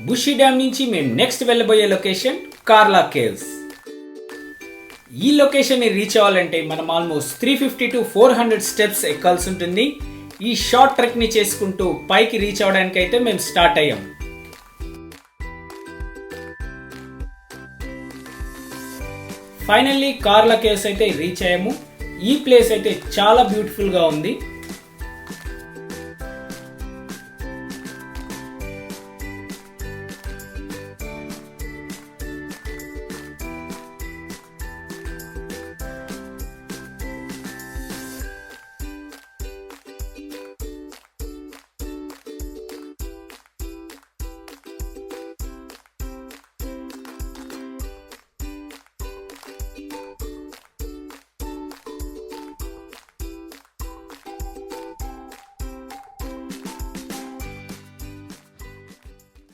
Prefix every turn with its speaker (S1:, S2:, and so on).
S1: Bushy dam నుంచి మేము next వెళ్ళబోయే లొకేషన్ కార్లా కేవ్స్. ఈ లొకేషన్ ని రీచ్ అవ్వాలంటే మనం ఆల్మోస్ట్ 350 to 400 స్టెప్స్ ఎక్కాల్సి ఉంటుంది. ఈ షార్ట్ ట్రెక్ ని చేసుకుంటూ పైకి రీచ్ అవ్వడానికి అయితే మేము స్టార్ట్ అయ్యాం. ఫైనల్లీ కార్లా కేవ్స్ అయితే రీచ్ అయ్యాము. ఈ ప్లేస్ అయితే చాలా బ్యూటిఫుల్ గా ఉంది.